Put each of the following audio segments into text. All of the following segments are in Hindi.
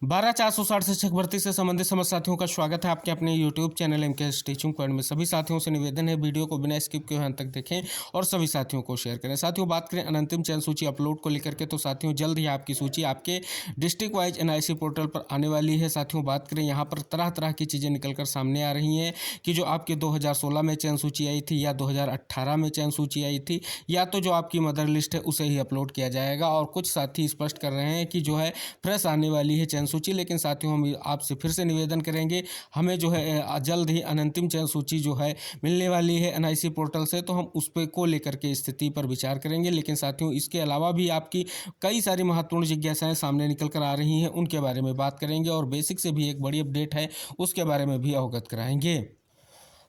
12,460 शिक्षक भर्ती से संबंधित समस्त साथियों का स्वागत है आपके अपने YouTube channel MK teaching point में। सभी साथियों से निवेदन है वीडियो को बिना स्किप किए अंत तक देखें और सभी साथियों को शेयर करें। साथियों, बात करें अनंतिम चयन सूची अपलोड को लेकर के, तो साथियों जल्द ही आपकी सूची आपके डिस्ट्रिक्ट वाइज NIC पोर्टल पर आने वाली है। साथियों, बात करें यहाँ पर तरह तरह की चीज़ें निकल कर सामने आ रही हैं कि जो आपके 2016 में चयन सूची आई थी या 2018 में चयन सूची आई थी, या तो जो आपकी मदर लिस्ट है उसे ही अपलोड किया जाएगा। और कुछ साथी स्पष्ट कर रहे हैं कि जो है फ्रेश आने वाली है चयन सूची। लेकिन साथियों, हम आपसे फिर से निवेदन करेंगे, हमें जो है जल्द ही अनंतिम चयन सूची जो है मिलने वाली है NIC पोर्टल से, तो हम उस पे को लेकर के स्थिति पर विचार करेंगे। लेकिन साथियों, इसके अलावा भी आपकी कई सारी महत्वपूर्ण जिज्ञासाएं सामने निकल कर आ रही हैं, उनके बारे में बात करेंगे और बेसिक से भी एक बड़ी अपडेट है उसके बारे में भी अवगत कराएंगे।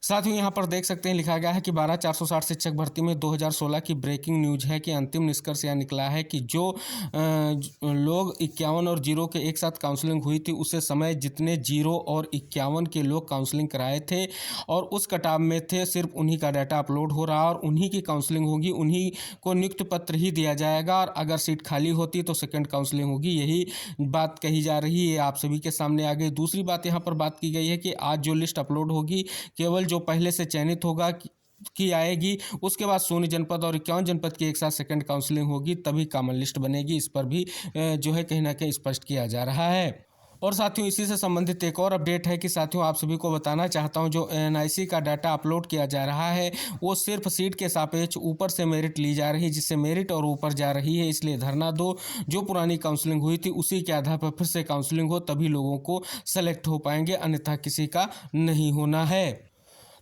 साथियों, यहाँ पर देख सकते हैं लिखा गया है कि 12,460 शिक्षक भर्ती में 2016 की ब्रेकिंग न्यूज है कि अंतिम निष्कर्ष यह निकला है कि जो लोग 51 और 0 के एक साथ काउंसलिंग हुई थी, उसे समय जितने 0 और 51 के लोग काउंसलिंग कराए थे और उस कटाव में थे, सिर्फ उन्हीं का डाटा अपलोड हो रहा और उन्हीं की काउंसलिंग होगी, उन्हीं को नियुक्ति पत्र ही दिया जाएगा। और अगर सीट खाली होती तो सेकेंड काउंसलिंग होगी, यही बात कही जा रही है, आप सभी के सामने आ गई। दूसरी बात यहाँ पर बात की गई है कि आज जो लिस्ट अपलोड होगी, केवल जो पहले से चयनित होगा की आएगी, उसके बाद 16 जनपद और 51 जनपद की एक साथ सेकंड काउंसलिंग होगी, तभी कॉमन लिस्ट बनेगी। इस पर भी जो है कहीं ना कहीं स्पष्ट किया जा रहा है। और साथियों, इसी से संबंधित एक और अपडेट है कि साथियों आप सभी को बताना चाहता हूं, जो NIC का डाटा अपलोड किया जा रहा है वो सिर्फ सीट के सापेक्ष ऊपर से मेरिट ली जा रही है, जिससे मेरिट और ऊपर जा रही है। इसलिए धरना दो, जो पुरानी काउंसलिंग हुई थी उसी के आधार पर फिर से काउंसलिंग हो, तभी लोगों को सेलेक्ट हो पाएंगे, अन्यथा किसी का नहीं होना है।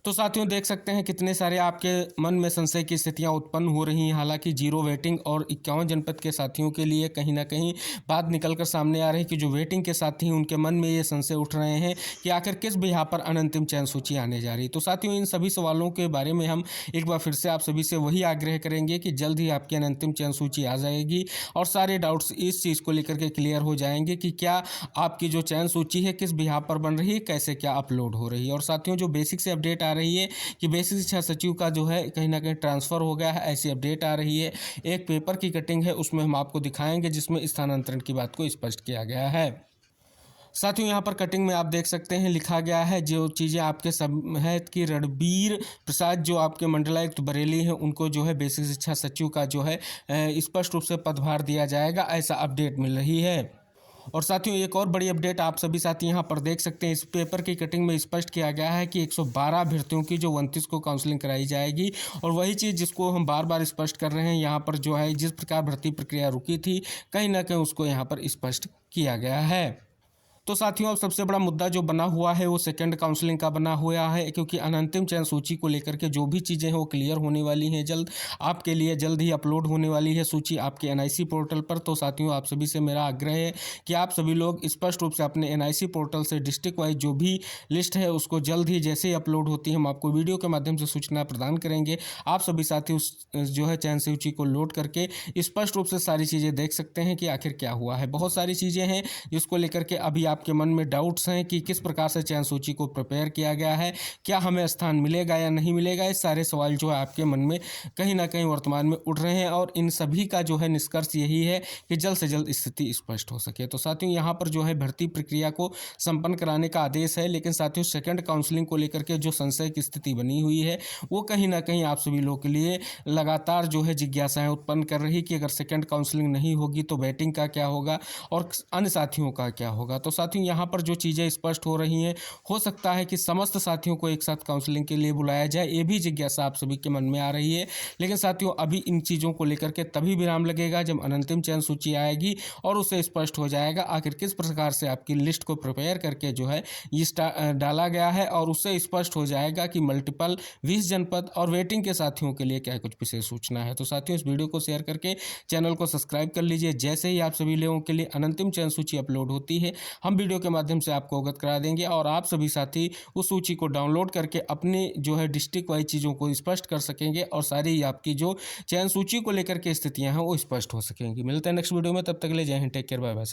तो साथियों, देख सकते हैं कितने सारे आपके मन में संशय की स्थितियां उत्पन्न हो रही हैं। हालांकि 0 वेटिंग और 51 जनपद के साथियों के लिए कहीं ना कहीं बात निकलकर सामने आ रही है कि जो वेटिंग के साथी हैं उनके मन में ये संशय उठ रहे हैं कि आखिर किस बिहार पर अनंतिम चयन सूची आने जा रही है। तो साथियों, इन सभी सवालों के बारे में हम एक बार फिर से आप सभी से वही आग्रह करेंगे कि जल्द ही आपकी अनंतिम चयन सूची आ जाएगी और सारे डाउट्स इस चीज़ को लेकर के क्लियर हो जाएंगे कि क्या आपकी जो चयन सूची है किस बिहार पर बन रही है, कैसे क्या अपलोड हो रही है। और साथियों, जो बेसिक से अपडेट आ रही है कि बेसिक शिक्षा सचिव का जो है कहीं ना कहीं ट्रांसफ़र हो गया है, ऐसी अपडेट आ रही है। एक पेपर की कटिंग है, उसमें हम आपको दिखाएंगे जिसमें स्थानांतरण की बात को स्पष्ट किया गया है। साथियों, यहाँ पर कटिंग में आप देख सकते हैं लिखा गया है जो चीज़ें आपके सब है कि रणबीर प्रसाद जो आपके मंडलायुक्त बरेली हैं, उनको जो है बेसिक शिक्षा सचिव का जो है स्पष्ट रूप से पदभार दिया जाएगा, ऐसा अपडेट मिल रही है। और साथियों, एक और बड़ी अपडेट आप सभी साथी यहाँ पर देख सकते हैं, इस पेपर की कटिंग में स्पष्ट किया गया है कि 112 अभ्यर्थियों की जो 29 को काउंसलिंग कराई जाएगी। और वही चीज़ जिसको हम बार बार स्पष्ट कर रहे हैं, यहाँ पर जो है जिस प्रकार भर्ती प्रक्रिया रुकी थी, कहीं ना कहीं उसको यहाँ पर स्पष्ट किया गया है। तो साथियों, अब सबसे बड़ा मुद्दा जो बना हुआ है वो सेकंड काउंसलिंग का बना हुआ है, क्योंकि अनंतिम चयन सूची को लेकर के जो भी चीज़ें हैं वो क्लियर होने वाली हैं जल्द। आपके लिए जल्द ही अपलोड होने वाली है सूची आपके NIC पोर्टल पर। तो साथियों, आप सभी से मेरा आग्रह है कि आप सभी लोग स्पष्ट रूप से अपने NIC पोर्टल से डिस्ट्रिक्ट वाइज जो भी लिस्ट है उसको जल्द ही जैसे ही अपलोड होती है हम आपको वीडियो के माध्यम से सूचना प्रदान करेंगे। आप सभी साथी उस जो है चयन सूची को लोड करके स्पष्ट रूप से सारी चीज़ें देख सकते हैं कि आखिर क्या हुआ है। बहुत सारी चीज़ें हैं जिसको लेकर के अभी आपके मन में डाउट्स हैं कि किस प्रकार से चयन सूची को प्रिपेयर किया गया है, क्या हमें स्थान मिलेगा या नहीं मिलेगा। ये सारे सवाल जो है आपके मन में कहीं ना कहीं वर्तमान में उठ रहे हैं और इन सभी का जो है निष्कर्ष यही है कि जल्द से जल्द स्थिति स्पष्ट हो सके। तो साथियों, यहाँ पर जो है भर्ती प्रक्रिया को संपन्न कराने का आदेश है, लेकिन साथियों सेकंड काउंसलिंग को लेकर के जो संशय की स्थिति बनी हुई है वो कहीं ना कहीं आप सभी लोगों के लिए लगातार जो है जिज्ञासाएं उत्पन्न कर रही कि अगर सेकंड काउंसलिंग नहीं होगी तो वेटिंग का क्या होगा और अन्य साथियों का क्या होगा। तो साथियों, यहाँ पर जो चीज़ें स्पष्ट हो रही हैं, हो सकता है कि समस्त साथियों को एक साथ काउंसलिंग के लिए बुलाया जाए, ये भी जिज्ञासा आप सभी के मन में आ रही है। लेकिन साथियों, अभी इन चीज़ों को लेकर के तभी विराम लगेगा जब अनंतिम चयन सूची आएगी और उससे स्पष्ट हो जाएगा आखिर किस प्रकार से आपकी लिस्ट को प्रिपेयर करके जो है ये डाला गया है, और उससे स्पष्ट हो जाएगा कि मल्टीपल 20 जनपद और वेटिंग के साथियों के लिए क्या कुछ विशेष सूचना है। तो साथियों, इस वीडियो को शेयर करके चैनल को सब्सक्राइब कर लीजिए। जैसे ही आप सभी लोगों के लिए अनंतिम चयन सूची अपलोड होती है, हम वीडियो के माध्यम से आपको अवगत करा देंगे और आप सभी साथी उस सूची को डाउनलोड करके अपनी जो है डिस्ट्रिक्ट वाइज चीज़ों को स्पष्ट कर सकेंगे और सारी आपकी जो चयन सूची को लेकर के स्थितियां हैं वो स्पष्ट हो सकेंगी। मिलते हैं नेक्स्ट वीडियो में, तब तक के लिए Jai Hind, take care, bye bye.